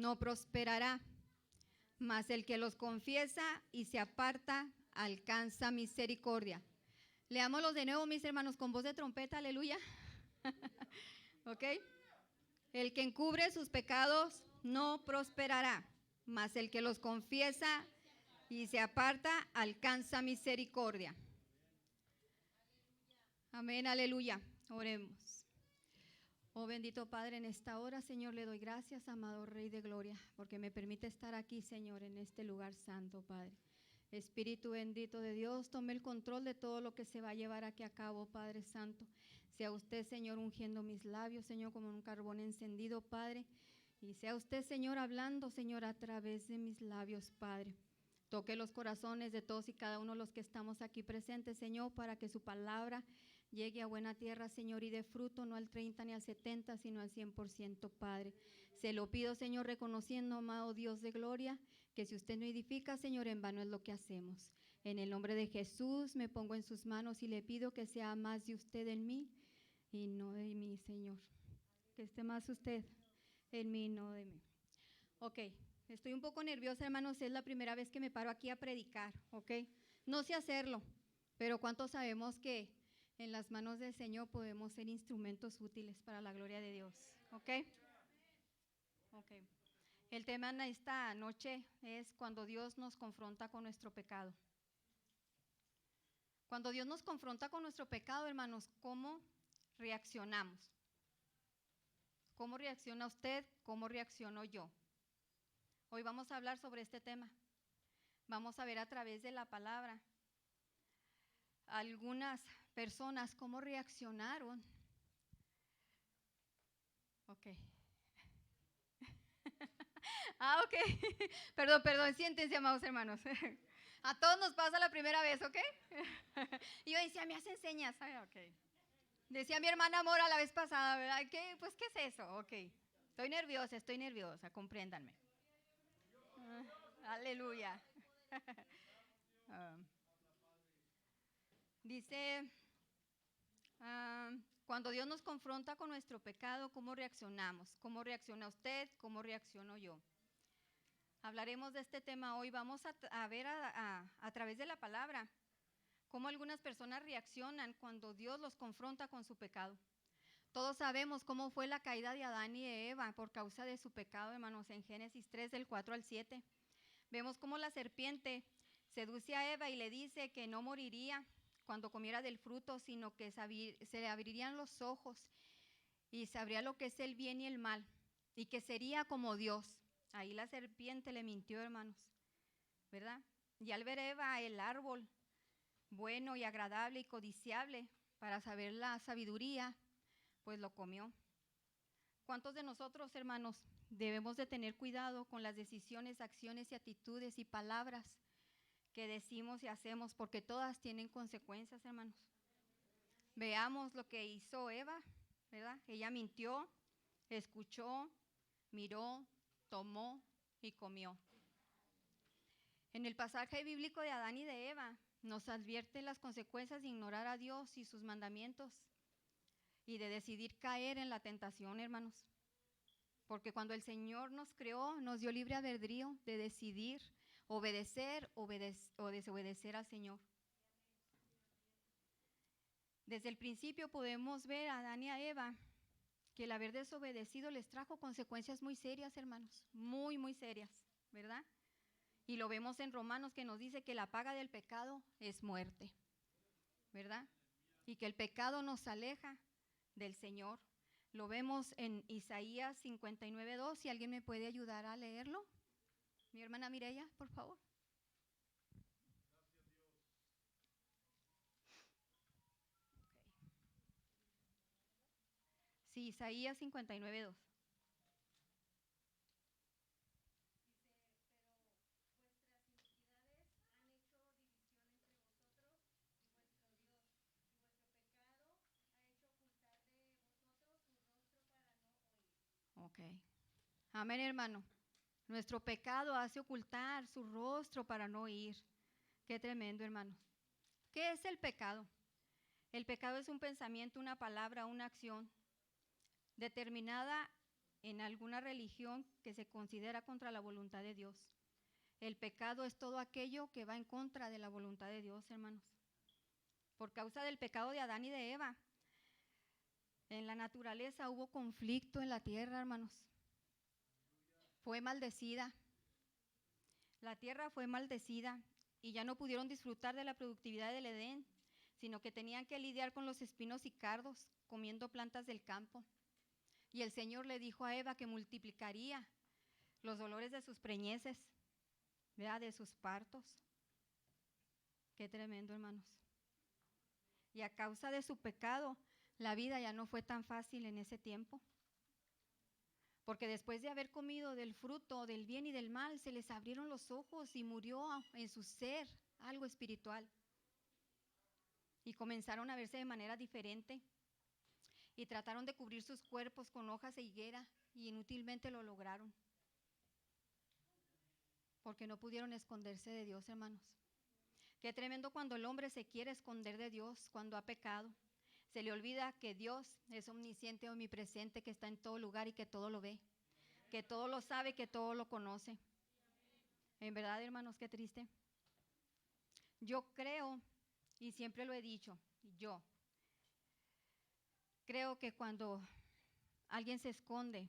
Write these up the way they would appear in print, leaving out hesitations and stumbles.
no prosperará, mas el que los confiesa y se aparta alcanza misericordia. Leámoslos de nuevo, mis hermanos, con voz de trompeta, aleluya. ¿Ok? El que encubre sus pecados no prosperará, mas el que los confiesa y se aparta alcanza misericordia. Amén, aleluya. Oremos. Oh bendito Padre, en esta hora, Señor, le doy gracias, amado Rey de Gloria, porque me permite estar aquí, Señor, en este lugar santo, Padre. Espíritu bendito de Dios, tome el control de todo lo que se va a llevar aquí a cabo, Padre Santo. Sea usted, Señor, ungiendo mis labios, Señor, como un carbón encendido, Padre. Y sea usted, Señor, hablando, Señor, a través de mis labios, Padre. Toque los corazones de todos y cada uno de los que estamos aquí presentes, Señor, para que su palabra llegue a buena tierra, Señor, y dé fruto, no al 30 ni al 70, sino al 100%, Padre. Se lo pido, Señor, reconociendo, amado Dios de gloria, que si usted no edifica, Señor, en vano es lo que hacemos. En el nombre de Jesús me pongo en sus manos y le pido que sea más de usted en mí y no de mí, Señor. Que esté más usted en mí, no de mí. Ok, estoy un poco nerviosa, hermanos, es la primera vez que me paro aquí a predicar, ok. No sé hacerlo, pero ¿cuántos sabemos que en las manos del Señor podemos ser instrumentos útiles para la gloria de Dios? ¿Ok? Ok. El tema de esta noche es cuando Dios nos confronta con nuestro pecado. Cuando Dios nos confronta con nuestro pecado, hermanos, ¿cómo reaccionamos? ¿Cómo reacciona usted? ¿Cómo reacciono yo? Hoy vamos a hablar sobre este tema. Vamos a ver a través de la palabra algunas personas cómo reaccionaron. Ok. Ok. Perdón, siéntense, amados hermanos. A todos nos pasa la primera vez, ¿ok? Y yo decía, me hacen señas. Ay, ok. Decía mi hermana Mora la vez pasada, ¿verdad? ¿Qué? Pues, ¿qué es eso? Ok. Estoy nerviosa, compréndanme. Aleluya. Dice, cuando Dios nos confronta con nuestro pecado, ¿cómo reaccionamos? ¿Cómo reacciona usted? ¿Cómo reacciono yo? Hablaremos de este tema hoy. Vamos a ver a través de la palabra cómo algunas personas reaccionan cuando Dios los confronta con su pecado. Todos sabemos cómo fue la caída de Adán y de Eva por causa de su pecado, hermanos, en Génesis 3, del 4 al 7. Vemos cómo la serpiente seduce a Eva y le dice que no moriría cuando comiera del fruto, sino que se le abrirían los ojos y sabría lo que es el bien y el mal, y que sería como Dios. Ahí la serpiente le mintió, hermanos, ¿verdad? Y al ver Eva el árbol bueno y agradable y codiciable para saber la sabiduría, pues lo comió. ¿Cuántos de nosotros, hermanos, debemos de tener cuidado con las decisiones, acciones y actitudes y palabras que decimos y hacemos? Porque todas tienen consecuencias, hermanos. Veamos lo que hizo Eva, ¿verdad? Ella mintió, escuchó, miró, tomó y comió. En el pasaje bíblico de Adán y de Eva nos advierte las consecuencias de ignorar a Dios y sus mandamientos y de decidir caer en la tentación, hermanos. Porque cuando el Señor nos creó, nos dio libre albedrío de decidir obedecer o desobedecer al Señor. Desde el principio podemos ver a Adán y a Eva que el haber desobedecido les trajo consecuencias muy serias, hermanos, muy, muy serias, ¿verdad? Y lo vemos en Romanos, que nos dice que la paga del pecado es muerte, ¿verdad? Y que el pecado nos aleja del Señor. Lo vemos en Isaías 59:2. Si alguien me puede ayudar a leerlo. Mi hermana Mireya, por favor. Okay. Sí, Isaías 59:2. Ok. Amén, hermano. Nuestro pecado hace ocultar su rostro para no oír. Qué tremendo, hermano. ¿Qué es el pecado? El pecado es un pensamiento, una palabra, una acción determinada en alguna religión que se considera contra la voluntad de Dios. El pecado es todo aquello que va en contra de la voluntad de Dios, hermanos. Por causa del pecado de Adán y de Eva, en la naturaleza hubo conflicto en la tierra, hermanos. Fue maldecida. La tierra fue maldecida y ya no pudieron disfrutar de la productividad del Edén, sino que tenían que lidiar con los espinos y cardos, comiendo plantas del campo. Y el Señor le dijo a Eva que multiplicaría los dolores de sus preñeces, ¿verdad? De sus partos. Qué tremendo, hermanos. Y a causa de su pecado, la vida ya no fue tan fácil en ese tiempo. Porque después de haber comido del fruto del bien y del mal, se les abrieron los ojos y murió en su ser algo espiritual. Y comenzaron a verse de manera diferente. Y trataron de cubrir sus cuerpos con hojas de higuera y inútilmente lo lograron. Porque no pudieron esconderse de Dios, hermanos. Qué tremendo cuando el hombre se quiere esconder de Dios, cuando ha pecado. Se le olvida que Dios es omnisciente, omnipresente, que está en todo lugar y que todo lo ve, que todo lo sabe, que todo lo conoce. En verdad, hermanos, qué triste. Yo creo, y siempre lo he dicho, yo creo que cuando alguien se esconde,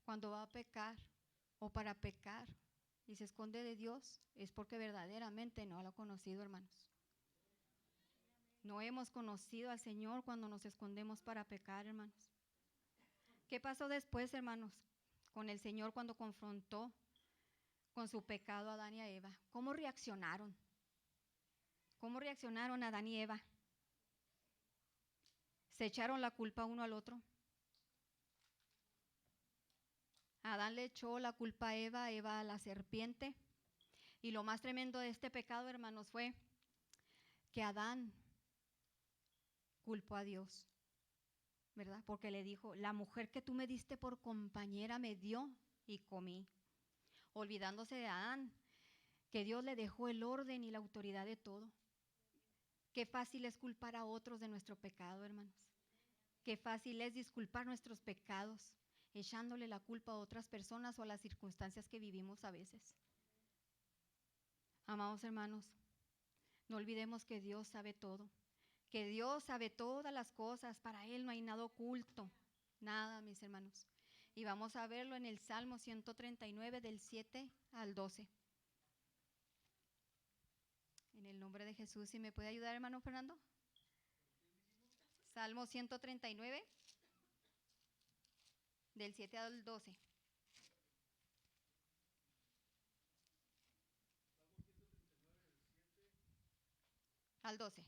cuando va a pecar o para pecar y se esconde de Dios, es porque verdaderamente no lo ha conocido, hermanos. No hemos conocido al Señor cuando nos escondemos para pecar, hermanos. ¿Qué pasó después, hermanos, con el Señor cuando confrontó con su pecado a Adán y a Eva? ¿Cómo reaccionaron? ¿Cómo reaccionaron Adán y Eva? ¿Se echaron la culpa uno al otro? Adán le echó la culpa a Eva, Eva a la serpiente. Y lo más tremendo de este pecado, hermanos, fue que Adán culpó a Dios, ¿verdad? Porque le dijo, la mujer que tú me diste por compañera me dio y comí. Olvidándose de Adán, que Dios le dejó el orden y la autoridad de todo. Qué fácil es culpar a otros de nuestro pecado, hermanos. Qué fácil es disculpar nuestros pecados, echándole la culpa a otras personas o a las circunstancias que vivimos a veces. Amados hermanos, no olvidemos que Dios sabe todo, que Dios sabe todas las cosas, para Él no hay nada oculto, nada, mis hermanos. Y vamos a verlo en el Salmo 139 del 7 al 12. En el nombre de Jesús, ¿sí me puede ayudar, hermano Fernando? Salmo 139 del 7 al 12. Al 12.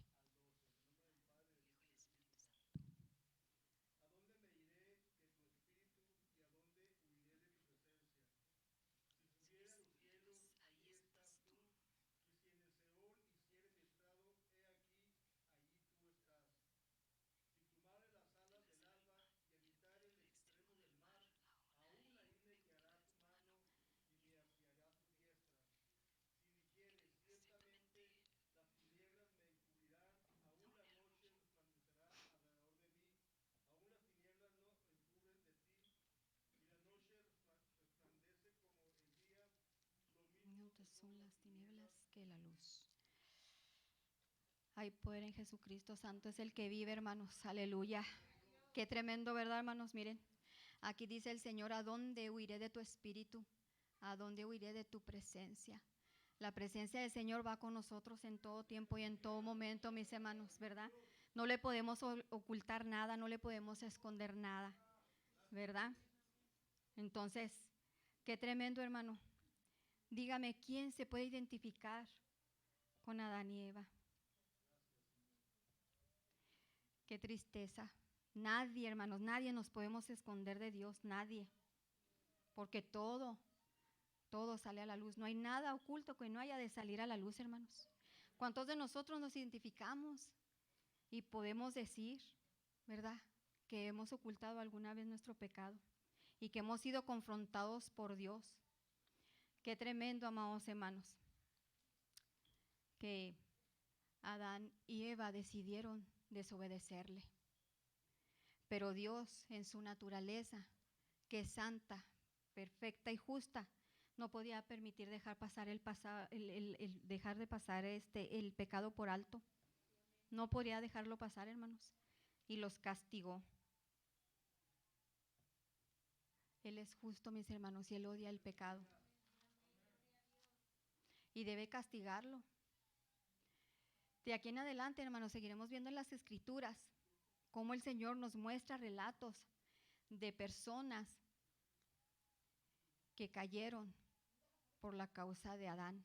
Antes son las tinieblas que la luz. Hay poder en Jesucristo, santo es el que vive, hermanos, aleluya. Qué tremendo, ¿verdad, hermanos? Miren, aquí dice el Señor, ¿a dónde huiré de tu espíritu? ¿A dónde huiré de tu presencia? La presencia del Señor va con nosotros en todo tiempo y en todo momento, mis hermanos, ¿verdad? No le podemos ocultar nada, no le podemos esconder nada, ¿verdad? Entonces, qué tremendo, hermano. Dígame, ¿quién se puede identificar con Adán y Eva? Qué tristeza. Nadie, hermanos, nadie nos podemos esconder de Dios, nadie. Porque todo sale a la luz. No hay nada oculto que no haya de salir a la luz, hermanos. ¿Cuántos de nosotros nos identificamos y podemos decir, verdad, que hemos ocultado alguna vez nuestro pecado y que hemos sido confrontados por Dios? Qué tremendo, amados hermanos, que Adán y Eva decidieron desobedecerle. Pero Dios, en su naturaleza, que es santa, perfecta y justa, no podía permitir dejar pasar dejar de pasar el pecado por alto. No podía dejarlo pasar, hermanos, y los castigó. Él es justo, mis hermanos, y Él odia el pecado. Y debe castigarlo. De aquí en adelante, hermanos, seguiremos viendo en las Escrituras cómo el Señor nos muestra relatos de personas que cayeron por la causa de Adán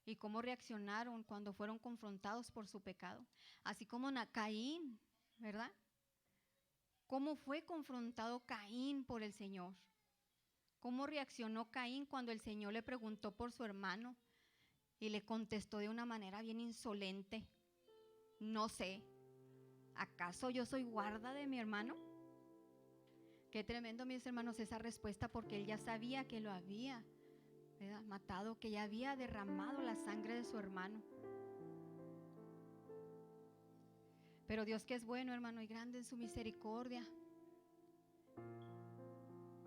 y cómo reaccionaron cuando fueron confrontados por su pecado. Así como Caín, ¿verdad? ¿Cómo fue confrontado Caín por el Señor? ¿Cómo reaccionó Caín cuando el Señor le preguntó por su hermano y le contestó de una manera bien insolente? No sé, ¿acaso yo soy guarda de mi hermano? Qué tremendo, mis hermanos, esa respuesta, porque él ya sabía que lo había, ¿verdad?, matado, que ya había derramado la sangre de su hermano. Pero Dios, que es bueno, hermano, y grande en su misericordia,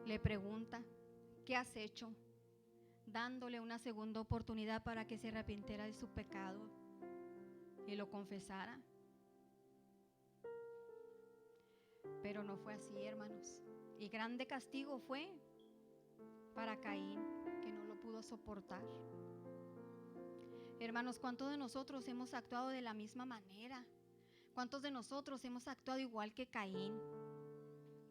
le pregunta: ¿qué has hecho?, dándole una segunda oportunidad para que se arrepintiera de su pecado y lo confesara. Pero no fue así, hermanos, y grande castigo fue para Caín, que no lo pudo soportar. Hermanos, ¿cuántos de nosotros hemos actuado de la misma manera? ¿Cuántos de nosotros hemos actuado igual que Caín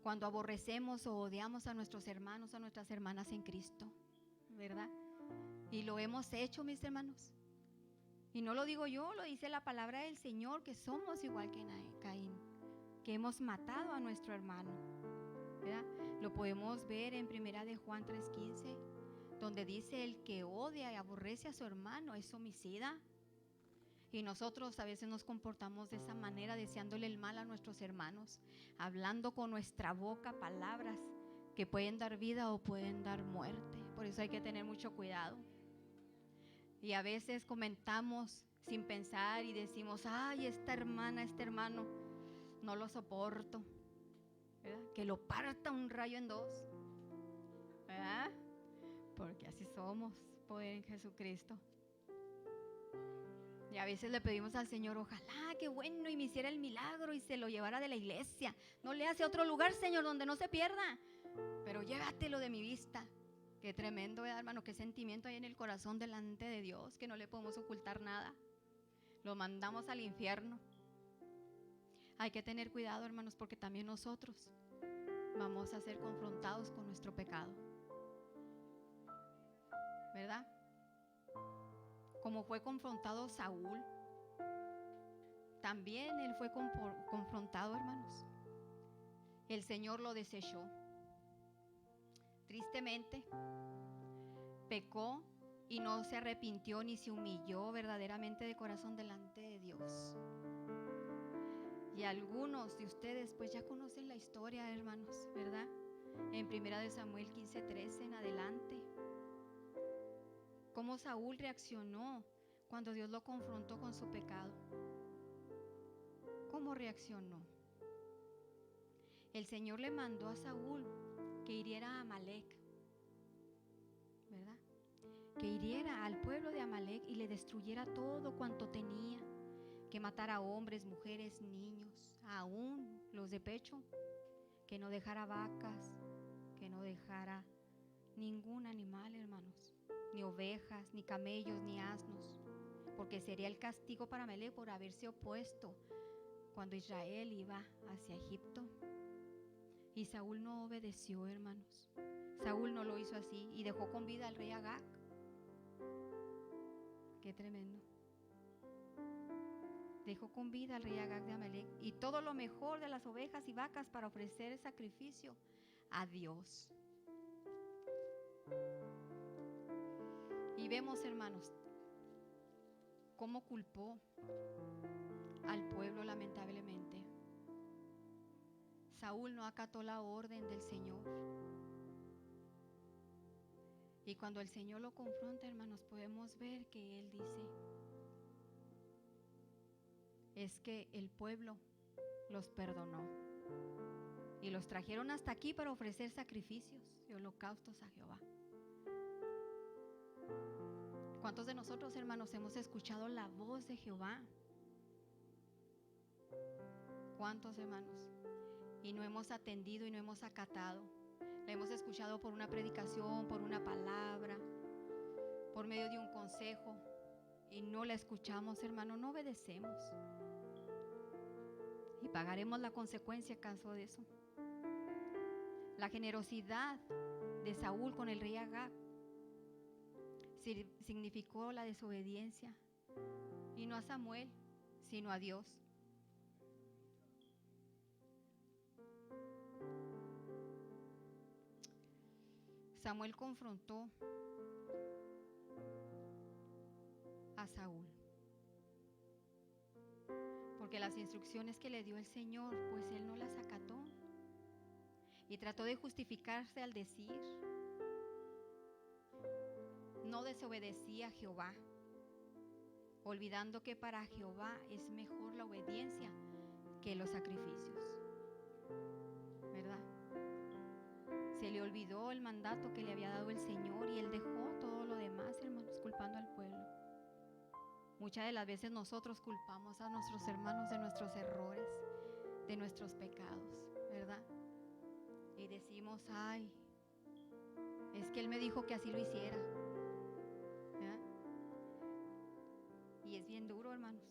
cuando aborrecemos o odiamos a nuestros hermanos, a nuestras hermanas en Cristo? ¿Verdad? Y lo hemos hecho, mis hermanos. Y no lo digo yo, lo dice la palabra del Señor, que somos igual que Caín, que hemos matado a nuestro hermano, ¿verdad? Lo podemos ver en 1 de Juan 3:15, donde dice: el que odia y aborrece a su hermano es homicida. Y nosotros a veces nos comportamos de esa manera, deseándole el mal a nuestros hermanos, hablando con nuestra boca palabras que pueden dar vida o pueden dar muerte. Por eso hay que tener mucho cuidado. Y a veces comentamos sin pensar y decimos: ay, esta hermana, este hermano, no lo soporto, ¿verdad?, que lo parta un rayo en dos, ¿verdad? Porque así somos, poder en Jesucristo. Y a veces le pedimos al Señor: ojalá, qué bueno, y me hiciera el milagro y se lo llevara de la iglesia. No le hace a otro lugar, Señor, donde no se pierda, pero llévatelo de mi vista. Qué tremendo, ¿verdad, hermano? Qué sentimiento hay en el corazón delante de Dios, que no le podemos ocultar nada. Lo mandamos al infierno. Hay que tener cuidado, hermanos, porque también nosotros vamos a ser confrontados con nuestro pecado, ¿verdad? Como fue confrontado Saúl, también él fue confrontado, hermanos. El Señor lo desechó. Tristemente, pecó y no se arrepintió ni se humilló verdaderamente de corazón delante de Dios. Y algunos de ustedes pues ya conocen la historia, hermanos, ¿verdad? En 1 de Samuel 15:13 en adelante, cómo Saúl reaccionó cuando Dios lo confrontó con su pecado. ¿Cómo reaccionó? El Señor le mandó a Saúl que hiriera a Amalek, ¿verdad? Que hiriera al pueblo de Amalek y le destruyera todo cuanto tenía, que matara hombres, mujeres, niños, aún los de pecho, que no dejara vacas, que no dejara ningún animal, hermanos, ni ovejas, ni camellos, ni asnos, porque sería el castigo para Amalek por haberse opuesto cuando Israel iba hacia Egipto. Y Saúl no obedeció, hermanos. Saúl no lo hizo así y dejó con vida al rey Agag. Qué tremendo. Dejó con vida al rey Agag de Amalek y todo lo mejor de las ovejas y vacas para ofrecer sacrificio a Dios. Y vemos, hermanos, cómo culpó al pueblo lamentablemente. Saúl no acató la orden del Señor. Y cuando el Señor lo confronta, hermanos, podemos ver que Él dice: es que el pueblo los perdonó. Y los trajeron hasta aquí para ofrecer sacrificios y holocaustos a Jehová. ¿Cuántos de nosotros, hermanos, hemos escuchado la voz de Jehová? ¿Cuántos, hermanos? Y no hemos atendido y no hemos acatado. La hemos escuchado por una predicación, por una palabra, por medio de un consejo, y no la escuchamos, hermano, no obedecemos. Y pagaremos la consecuencia a causa de eso. La generosidad de Saúl con el rey Agag significó la desobediencia, y no a Samuel, sino a Dios. Samuel confrontó a Saúl, porque las instrucciones que le dio el Señor, pues él no las acató, y trató de justificarse al decir: no desobedecí a Jehová, olvidando que para Jehová es mejor la obediencia que los sacrificios, ¿verdad? Se le olvidó el mandato que le había dado el Señor y él dejó todo lo demás, hermanos, culpando al pueblo. Muchas de las veces nosotros culpamos a nuestros hermanos de nuestros errores, de nuestros pecados, ¿verdad? Y decimos: ay, es que él me dijo que así lo hiciera, ¿verdad? Y es bien duro, hermanos,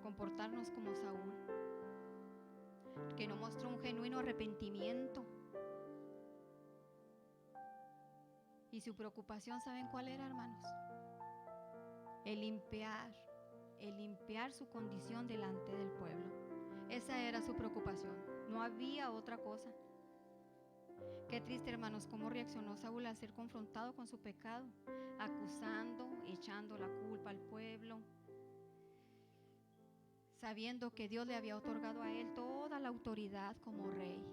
comportarnos como Saúl, que no mostró un genuino arrepentimiento. Y su preocupación, ¿saben cuál era, hermanos? El limpiar su condición delante del pueblo. Esa era su preocupación, no había otra cosa. Qué triste, hermanos, cómo reaccionó Saúl al ser confrontado con su pecado, acusando, echando la culpa al pueblo, sabiendo que Dios le había otorgado a él toda la autoridad como rey.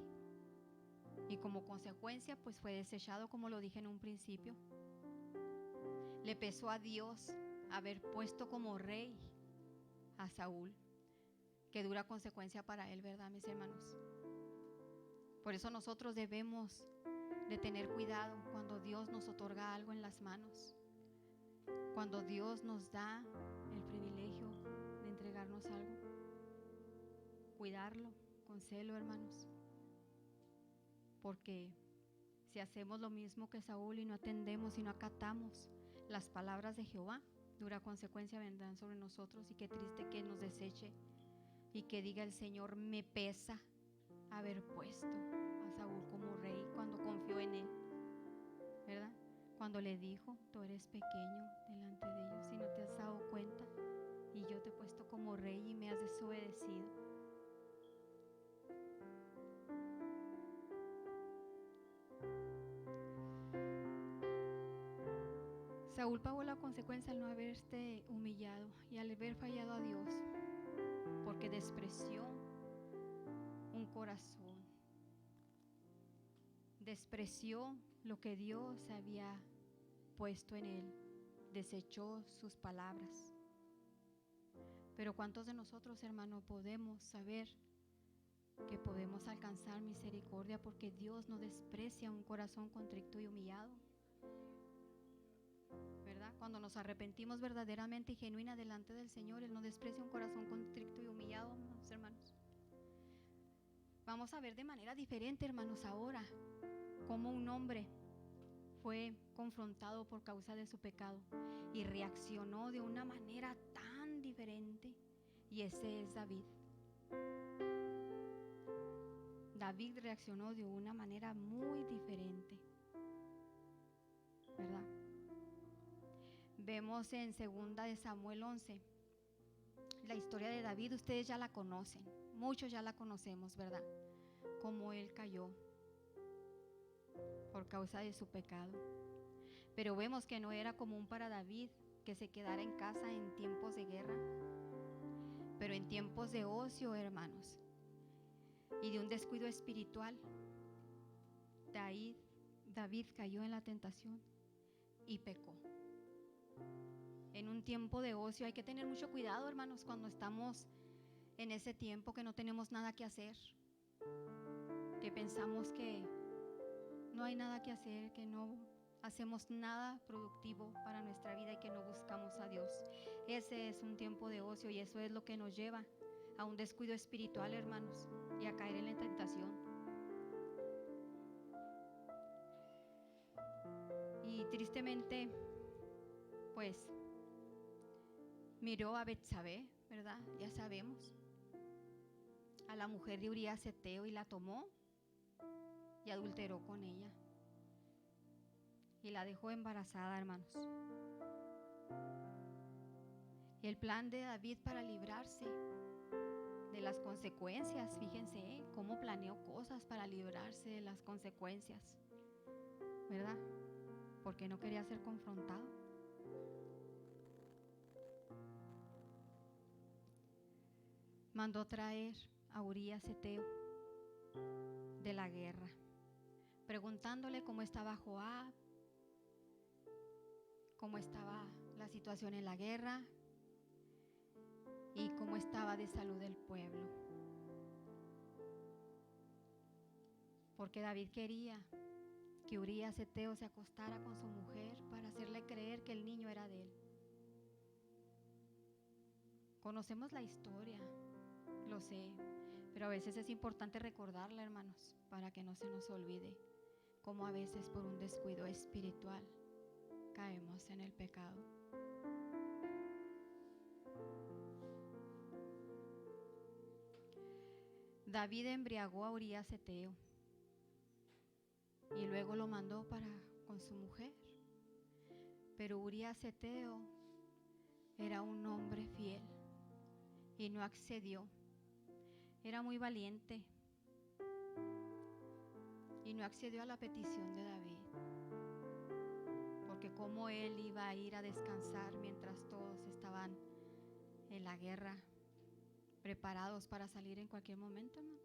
Y como consecuencia, pues fue desechado, como lo dije en un principio. Le pesó a Dios haber puesto como rey a Saúl. Qué dura consecuencia para él, ¿verdad, mis hermanos? Por eso nosotros debemos de tener cuidado cuando Dios nos otorga algo en las manos, cuando Dios nos da el privilegio de entregarnos algo. Cuidarlo con celo, hermanos. Porque si hacemos lo mismo que Saúl y no atendemos y no acatamos las palabras de Jehová, dura consecuencia vendrán sobre nosotros. Y qué triste que nos deseche y que diga el Señor: me pesa haber puesto a Saúl como rey, cuando confió en él, ¿verdad? Cuando le dijo: tú eres pequeño delante de ellos y no te has dado cuenta, y yo te he puesto como rey y me has desobedecido. Saúl pagó la consecuencia al no haberse humillado y al haber fallado a Dios, porque despreció un corazón, despreció lo que Dios había puesto en él, desechó sus palabras. Pero ¿cuántos de nosotros, hermano, podemos saber que podemos alcanzar misericordia? Porque Dios no desprecia un corazón contrito y humillado, ¿verdad? Cuando nos arrepentimos verdaderamente y genuina delante del Señor, Él no desprecia un corazón contrito y humillado, hermanos. Vamos a ver de manera diferente, hermanos, ahora cómo un hombre fue confrontado por causa de su pecado y reaccionó de una manera tan diferente, y ese es David. David reaccionó de una manera muy diferente, ¿verdad? Vemos en 2 de Samuel 11 la historia de David. Ustedes ya la conocen, muchos ya la conocemos, ¿verdad? Cómo él cayó por causa de su pecado. Pero vemos que no era común para David que se quedara en casa en tiempos de guerra, pero en tiempos de ocio, hermanos, y de un descuido espiritual, David cayó en la tentación y pecó. En un tiempo de ocio hay que tener mucho cuidado, hermanos, cuando estamos en ese tiempo que no tenemos nada que hacer. que pensamos que no hay nada que hacer, que no hacemos nada productivo para nuestra vida y que no buscamos a Dios. Ese es un tiempo de ocio y eso es lo que nos lleva a un descuido espiritual, hermanos, y a caer en la tentación. Y tristemente, pues, miró a Betsabé, ¿verdad? Ya sabemos, a la mujer de Urías Eteo, y la tomó y adulteró con ella. Y la dejó embarazada, hermanos. Y el plan de David para librarse de las consecuencias, fíjense, cómo planeó cosas para librarse de las consecuencias, ¿verdad? Porque no quería ser confrontado. Mandó traer a Urías Eteo de la guerra, preguntándole cómo estaba Joab, cómo estaba la situación en la guerra y cómo estaba de salud el pueblo. Porque David quería que Urías Eteo se acostara con su mujer para hacerle creer que el niño era de él. Conocemos la historia, lo sé, pero a veces es importante recordarla, hermanos, para que no se nos olvide cómo a veces por un descuido espiritual caemos en el pecado. David embriagó a Urías Eteo y luego lo mandó con su mujer. Pero Urías Eteo era un hombre fiel y no accedió. Era muy valiente y no accedió a la petición de David. Porque cómo él iba a ir a descansar mientras todos estaban en la guerra, preparados para salir en cualquier momento, hermanos.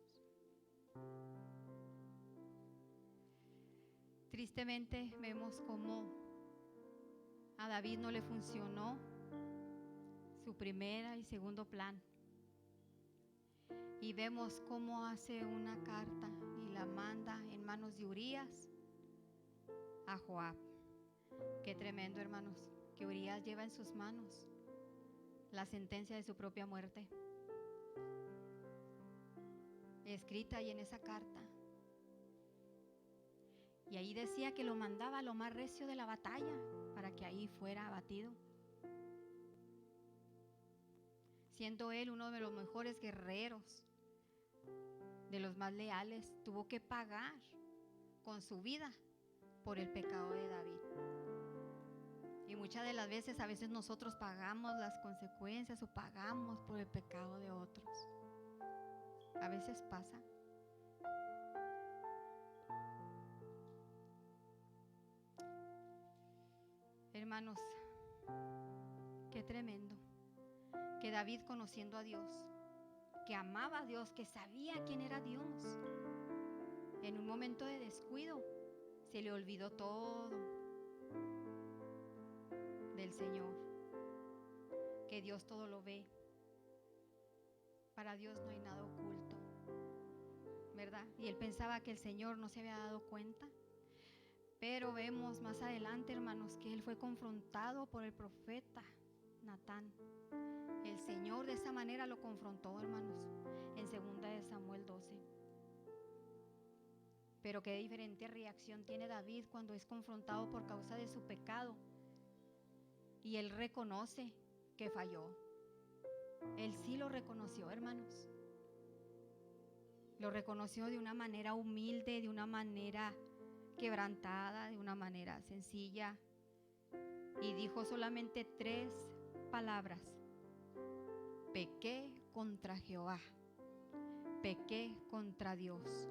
Tristemente vemos cómo a David no le funcionó su primera y segundo plan. Y vemos cómo hace una carta y la manda en manos de Urías a Joab. Qué tremendo, hermanos, que Urías lleva en sus manos la sentencia de su propia muerte, escrita ahí en esa carta. Y ahí decía que lo mandaba a lo más recio de la batalla para que ahí fuera abatido. Siendo él uno de los mejores guerreros, de los más leales, tuvo que pagar con su vida por el pecado de David. Y muchas de las veces, a veces nosotros pagamos las consecuencias o pagamos por el pecado de otros. A veces pasa. Hermanos, qué tremendo que David, conociendo a Dios, que amaba a Dios, que sabía quién era Dios, en un momento de descuido se le olvidó todo del Señor, que Dios todo lo ve. Para Dios no hay nada oculto, ¿verdad? Y él pensaba que el Señor no se había dado cuenta. Pero vemos más adelante, hermanos, que él fue confrontado por el profeta Natán. El Señor de esa manera lo confrontó, hermanos, en 2 de Samuel 12. Pero qué diferente reacción tiene David cuando es confrontado por causa de su pecado. Y él reconoce que falló. Él sí lo reconoció, hermanos. Lo reconoció de una manera humilde, de una manera quebrantada, de una manera sencilla. Y dijo solamente 3 palabras: pequé contra Jehová, pequé contra Dios.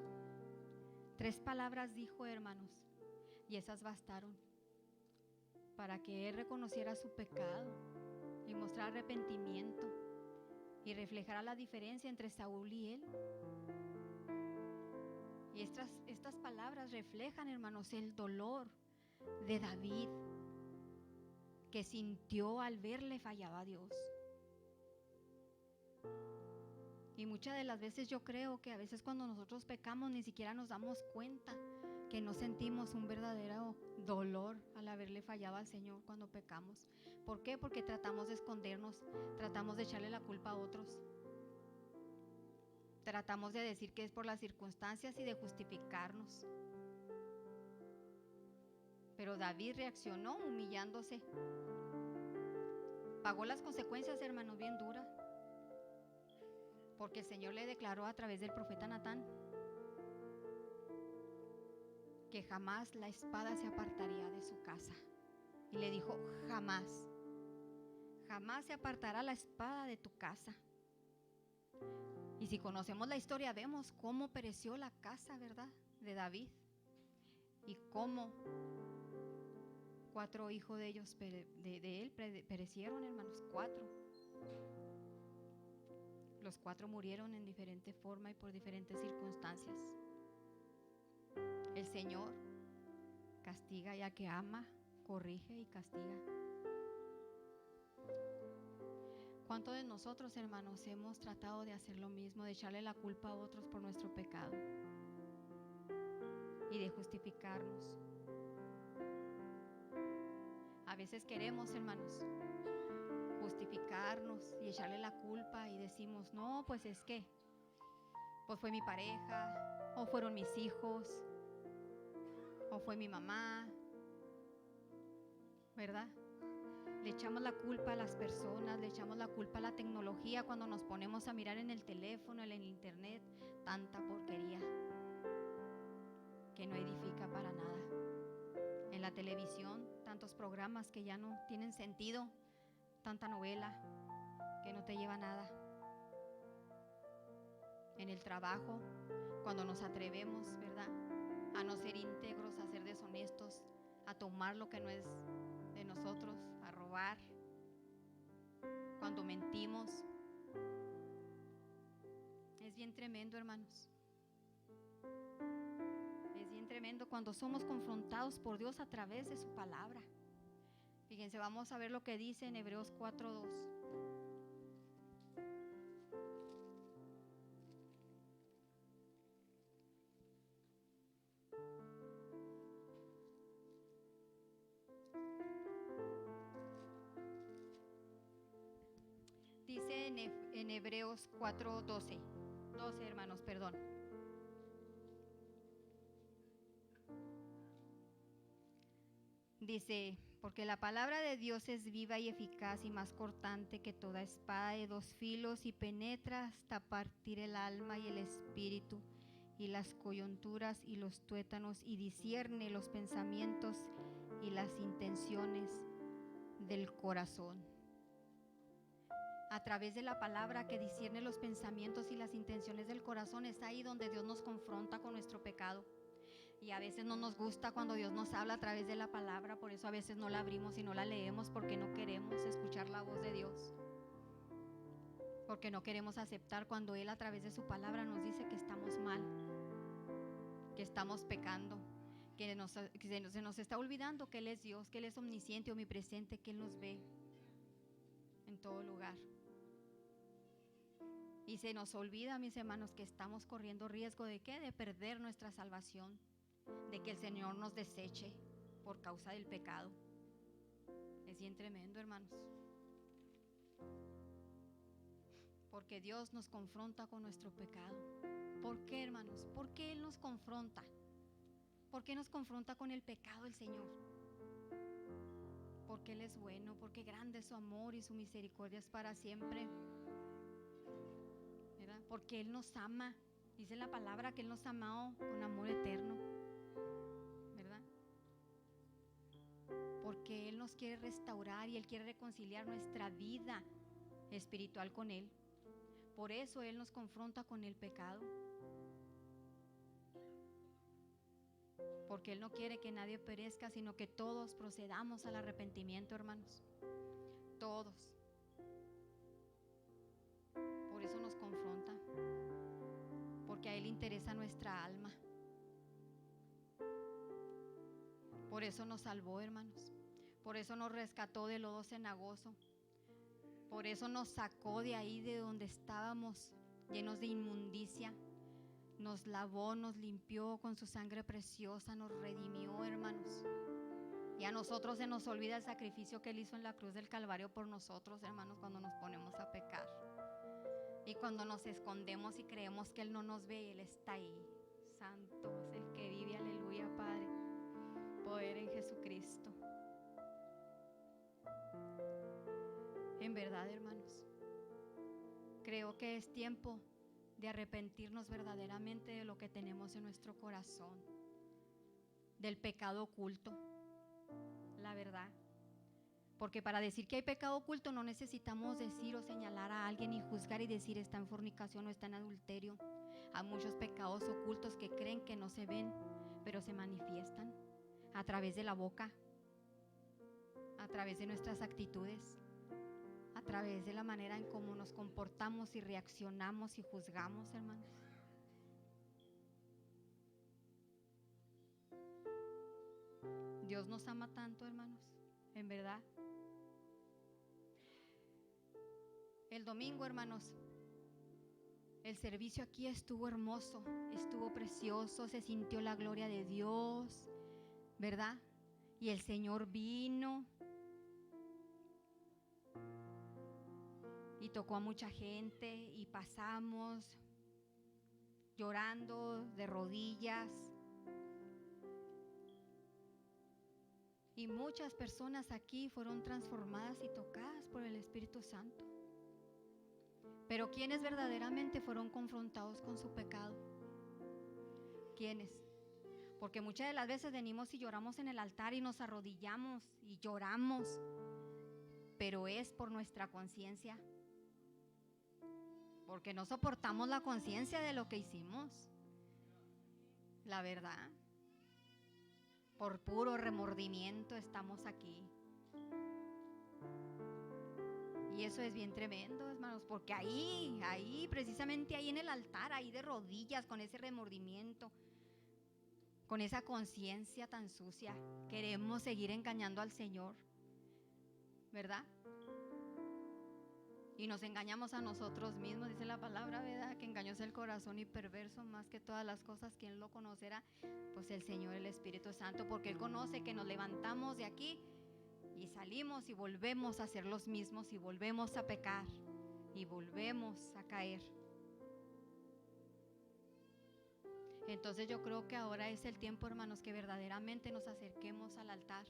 3 palabras dijo, hermanos, y esas bastaron para que él reconociera su pecado y mostrara arrepentimiento y reflejara la diferencia entre Saúl y él. Y estas palabras reflejan, hermanos, el dolor de David, que sintió al verle fallaba a Dios. Y muchas de las veces yo creo que a veces cuando nosotros pecamos ni siquiera nos damos cuenta, que no sentimos un verdadero dolor al haberle fallado al Señor cuando pecamos. ¿Por qué? Porque tratamos de escondernos, tratamos de echarle la culpa a otros, tratamos de decir que es por las circunstancias y de justificarnos. Pero David reaccionó humillándose. Pagó las consecuencias, hermanos, bien duras, porque el Señor le declaró a través del profeta Natán que jamás la espada se apartaría de su casa. Y le dijo, jamás, jamás se apartará la espada de tu casa. Y si conocemos la historia, vemos cómo pereció la casa, ¿verdad?, de David. Y cómo 4 hijos de ellos, de él, perecieron, hermanos, 4. Los 4 murieron en diferente forma y por diferentes circunstancias. El Señor castiga ya que ama, corrige y castiga. ¿Cuántos de nosotros, hermanos, hemos tratado de hacer lo mismo, de echarle la culpa a otros por nuestro pecado y de justificarnos? A veces queremos, hermanos, justificarnos y echarle la culpa y decimos, no, pues es que pues fue mi pareja, o fueron mis hijos, o fue mi mamá, ¿verdad? Le echamos la culpa a las personas, le echamos la culpa a la tecnología cuando nos ponemos a mirar en el teléfono, en el internet, tanta porquería que no edifica para nada. En la televisión, tantos programas que ya no tienen sentido, tanta novela que no te lleva a nada. En el trabajo, cuando nos atrevemos, ¿verdad?, a no ser íntegros, a ser deshonestos, a tomar lo que no es de nosotros, a robar, cuando mentimos. Es bien tremendo, hermanos. Es bien tremendo cuando somos confrontados por Dios a través de su palabra. Fíjense, vamos a ver lo que dice en Hebreos 4:2. Dice en Hebreos 4:12. 12, hermanos, perdón. Dice, porque la palabra de Dios es viva y eficaz y más cortante que toda espada de 2 filos y penetra hasta partir el alma y el espíritu y las coyunturas y los tuétanos y discierne los pensamientos y las intenciones del corazón. A través de la palabra que discierne los pensamientos y las intenciones del corazón, es ahí donde Dios nos confronta con nuestro pecado. Y a veces no nos gusta cuando Dios nos habla a través de la palabra, por eso a veces no la abrimos y no la leemos, porque no queremos escuchar la voz de Dios, porque no queremos aceptar cuando Él a través de su palabra nos dice que estamos mal, que estamos pecando, que se nos está olvidando que Él es Dios, que Él es omnisciente, omnipresente, que Él nos ve en todo lugar. Y se nos olvida, mis hermanos, que estamos corriendo riesgo de ¿qué? De perder nuestra salvación, de que el Señor nos deseche por causa del pecado. Es bien tremendo, hermanos, porque Dios nos confronta con nuestro pecado. ¿Por qué, hermanos? ¿Por qué Él nos confronta? ¿Por qué nos confronta con el pecado el Señor? Porque Él es bueno, porque grande es su amor y su misericordia es para siempre, ¿verdad? Porque Él nos ama. Dice la palabra que Él nos amó con amor eterno, ¿verdad? Porque Él nos quiere restaurar y Él quiere reconciliar nuestra vida espiritual con Él. Por eso Él nos confronta con el pecado. Porque Él no quiere que nadie perezca, sino que todos procedamos al arrepentimiento, hermanos. Todos. Por eso nos confronta. Porque a Él interesa nuestra alma. Por eso nos salvó, hermanos. Por eso nos rescató del lodo cenagoso. Por eso nos sacó de ahí de donde estábamos llenos de inmundicia. Nos lavó, nos limpió con su sangre preciosa, nos redimió, hermanos. Y a nosotros se nos olvida el sacrificio que Él hizo en la cruz del Calvario por nosotros, hermanos, cuando nos ponemos a pecar. Y cuando nos escondemos y creemos que Él no nos ve, y Él está ahí. Santo es el que vive, aleluya, Padre. Poder en Jesucristo. En verdad, hermanos, creo que es tiempo de arrepentirnos verdaderamente de lo que tenemos en nuestro corazón, del pecado oculto, la verdad. Porque para decir que hay pecado oculto no necesitamos decir o señalar a alguien y juzgar y decir está en fornicación o está en adulterio. Hay muchos pecados ocultos que creen que no se ven, pero se manifiestan a través de la boca, a través de nuestras actitudes, a través de la manera en cómo nos comportamos y reaccionamos y juzgamos, hermanos. Dios nos ama tanto, hermanos, en verdad. El domingo, hermanos, el servicio aquí estuvo hermoso, estuvo precioso, se sintió la gloria de Dios, ¿verdad? Y el Señor vino y tocó a mucha gente y pasamos llorando de rodillas. Y muchas personas aquí fueron transformadas y tocadas por el Espíritu Santo. Pero ¿quiénes verdaderamente fueron confrontados con su pecado? ¿Quiénes? Porque muchas de las veces venimos y lloramos en el altar y nos arrodillamos y lloramos, pero es por nuestra conciencia, porque no soportamos la conciencia de lo que hicimos, la verdad. Por puro remordimiento estamos aquí. Y eso es bien tremendo, hermanos, porque ahí, precisamente ahí en el altar, ahí de rodillas, con ese remordimiento, con esa conciencia tan sucia, queremos seguir engañando al Señor, ¿verdad? Y nos engañamos a nosotros mismos, dice la palabra, ¿verdad? Que engañoso el corazón y perverso más que todas las cosas. ¿Quién lo conocerá? Pues el Señor, el Espíritu Santo, porque Él conoce que nos levantamos de aquí y salimos y volvemos a ser los mismos y volvemos a pecar y volvemos a caer. Entonces yo creo que ahora es el tiempo, hermanos, que verdaderamente nos acerquemos al altar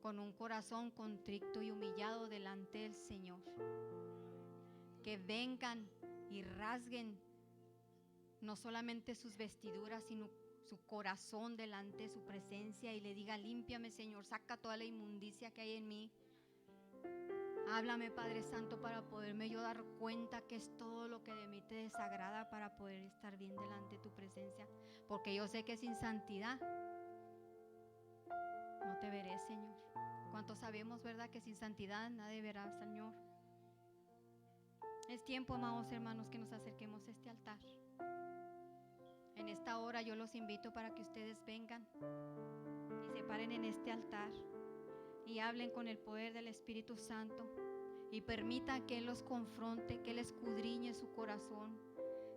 con un corazón contrito y humillado delante del Señor. Que vengan y rasguen no solamente sus vestiduras, sino su corazón delante de su presencia y le diga: límpiame, Señor, saca toda la inmundicia que hay en mí. Háblame, Padre Santo, para poderme yo dar cuenta que es todo lo que de mí te desagrada, para poder estar bien delante de tu presencia, porque yo sé que sin santidad no te veré, Señor. ¿Cuántos sabemos, verdad, que sin santidad nadie verá al Señor? Es tiempo, amados hermanos, que nos acerquemos a este altar. En esta hora yo los invito para que ustedes vengan y se paren en este altar y hablen con el poder del Espíritu Santo y permitan que Él los confronte, que Él escudriñe su corazón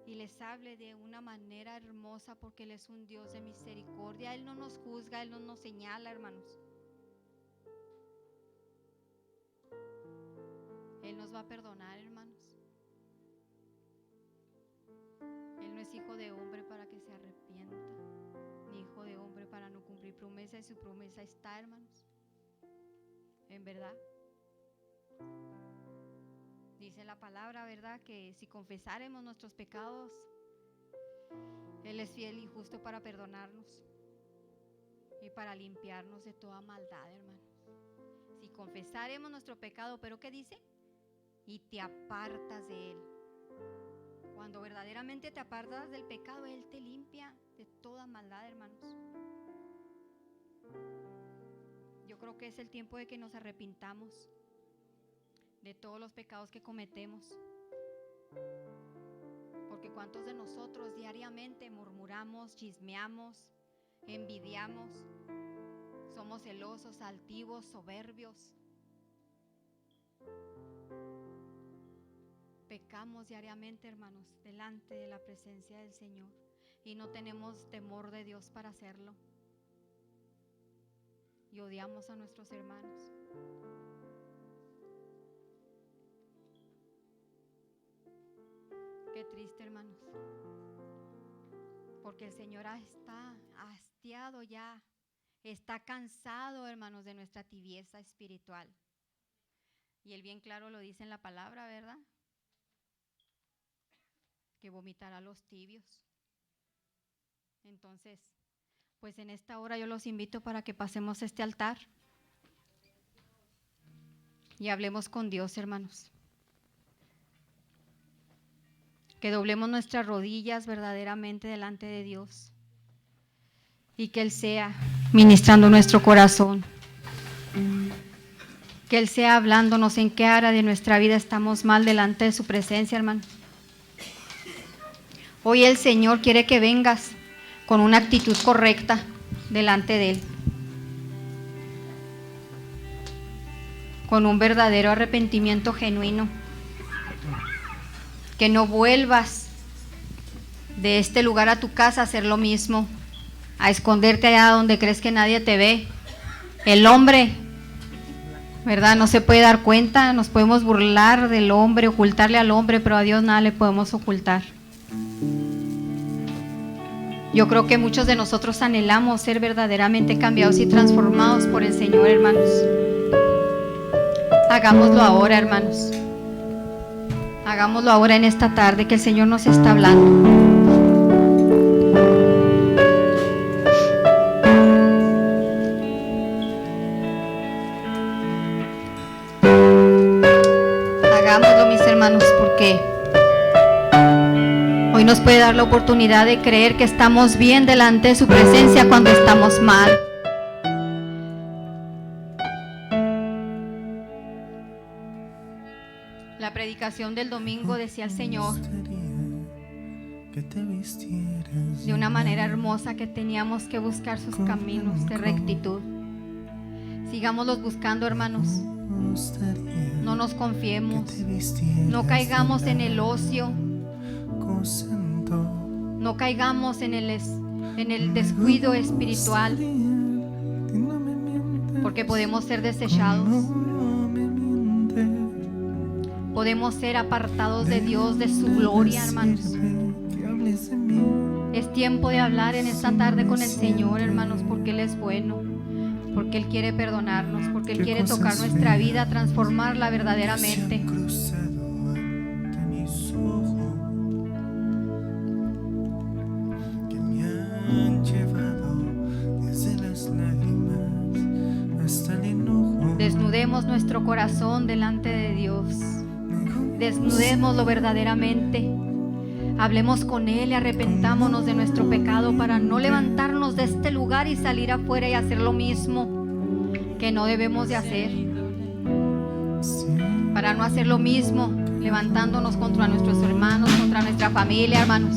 y les hable de una manera hermosa, porque Él es un Dios de misericordia. Él no nos juzga, Él no nos señala, hermanos. Él nos va a perdonar, hermanos. Él no es hijo de hombre para que se arrepienta, ni hijo de hombre para no cumplir promesa, y su promesa está, hermanos. En verdad, dice la palabra, ¿verdad?, que si confesáremos nuestros pecados, Él es fiel y justo para perdonarnos y para limpiarnos de toda maldad, hermanos. Si confesáremos nuestro pecado, ¿pero qué dice? Y te apartas de él. Cuando verdaderamente te apartas del pecado, Él te limpia de toda maldad, hermanos. Yo creo que es el tiempo de que nos arrepintamos de todos los pecados que cometemos. Porque ¿cuántos de nosotros diariamente murmuramos, chismeamos, envidiamos, somos celosos, altivos, soberbios? pecamos diariamente, hermanos, delante de la presencia del Señor y no tenemos temor de Dios para hacerlo. Y odiamos a nuestros hermanos. Qué triste, hermanos, porque el Señor está hastiado ya, está cansado, hermanos, de nuestra tibieza espiritual. Y Él bien claro lo dice en la palabra, ¿verdad? Que vomitará a los tibios. Entonces, pues en esta hora yo los invito para que pasemos este altar y hablemos con Dios, hermanos. Que doblemos nuestras rodillas verdaderamente delante de Dios y que Él sea ministrando nuestro corazón. Que Él sea hablándonos en qué área de nuestra vida estamos mal delante de su presencia, hermanos. Hoy el Señor quiere que vengas con una actitud correcta delante de Él, con un verdadero arrepentimiento genuino, que no vuelvas de este lugar a tu casa a hacer lo mismo, a esconderte allá donde crees que nadie te ve. El hombre, ¿verdad?, no se puede dar cuenta, nos podemos burlar del hombre, ocultarle al hombre, pero a Dios nada le podemos ocultar. Yo creo que muchos de nosotros anhelamos ser verdaderamente cambiados y transformados por el Señor, hermanos. Hagámoslo ahora, hermanos. Hagámoslo ahora en esta tarde que el Señor nos está hablando. Hagámoslo, mis hermanos, porque hoy nos puede dar la oportunidad de creer que estamos bien delante de su presencia cuando estamos mal. La predicación del domingo decía el Señor de una manera hermosa que teníamos que buscar sus caminos de rectitud. Sigámoslos buscando, hermanos. No nos confiemos, no caigamos en el ocio, no caigamos en el descuido espiritual, porque podemos ser desechados, podemos ser apartados de Dios, de su gloria, hermanos. Es tiempo de hablar en esta tarde con el Señor, hermanos, porque Él es bueno, porque Él quiere perdonarnos, porque Él quiere tocar nuestra vida, transformarla verdaderamente. Desnudemos nuestro corazón delante de Dios, desnudémoslo verdaderamente. Hablemos con Él y arrepentámonos de nuestro pecado para no levantarnos de este lugar y salir afuera y hacer lo mismo que no debemos de hacer. Para no hacer lo mismo, levantándonos contra nuestros hermanos, contra nuestra familia, hermanos.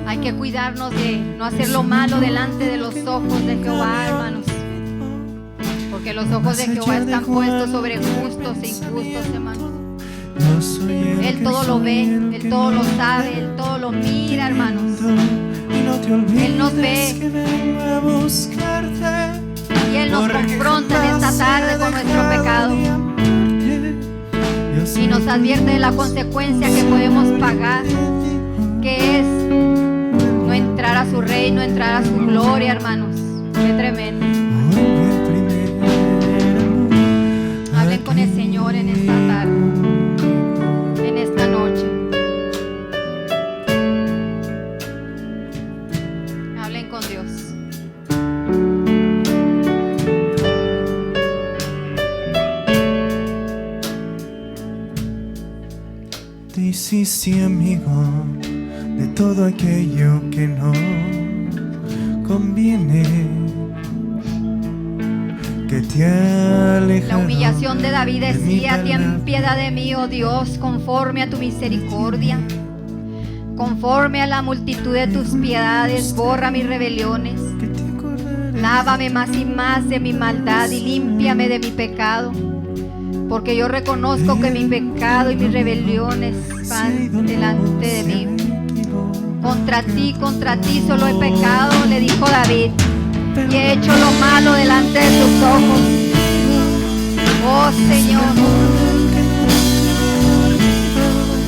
Hay que cuidarnos de no hacer lo malo delante de los ojos de Jehová, hermanos. Porque los ojos de Jehová están puestos sobre justos e injustos, hermanos. Él todo lo ve, Él todo lo sabe, Él todo lo mira, hermanos. Él nos ve y Él nos confronta en esta tarde con nuestro pecado y nos advierte de la consecuencia que podemos pagar, que es no entrar a su reino, entrar a su gloria, hermanos. Qué tremendo. Hablen con el Señor en esta tarde, en esta noche. Hablen con Dios. Te hiciste amigo de todo aquello que no conviene, que te aleja. La humillación de David decía: ten piedad de mí, oh Dios, conforme a tu misericordia, conforme a la multitud de tus piedades, borra mis rebeliones. Lávame más y más de mi maldad y límpiame de mi pecado, porque yo reconozco que mi pecado y mis rebeliones van delante de mí. Contra ti solo he pecado, le dijo David, y he hecho lo malo delante de tus ojos. Oh Señor,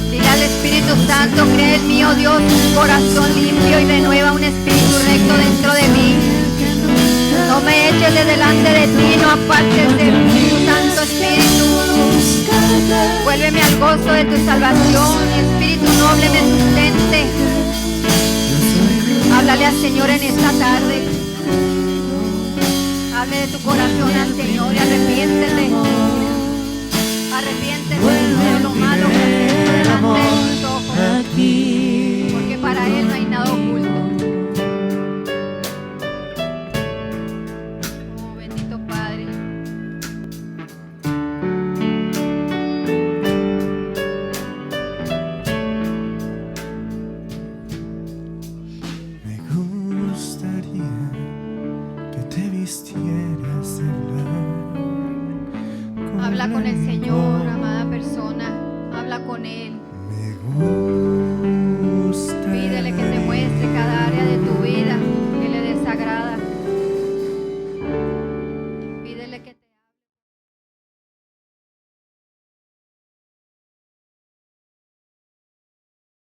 dile al Espíritu Santo, crea en mí, oh Dios, un corazón limpio y renueva un espíritu recto dentro de mí. No me eches de delante de ti, no apartes de mí, tu Santo Espíritu. Vuélveme al gozo de tu salvación, mi espíritu noble me sustente. Háblale al Señor en esta tarde. Hable de tu corazón al Señor y arrepiéntete. Arrepiéntete de lo malo que has hecho delante de tus ojos. Porque para Él no hay nada oculto. Oh, bendito Padre. Me gustaría que te vistieras de blanco. Habla con el Señor, amado.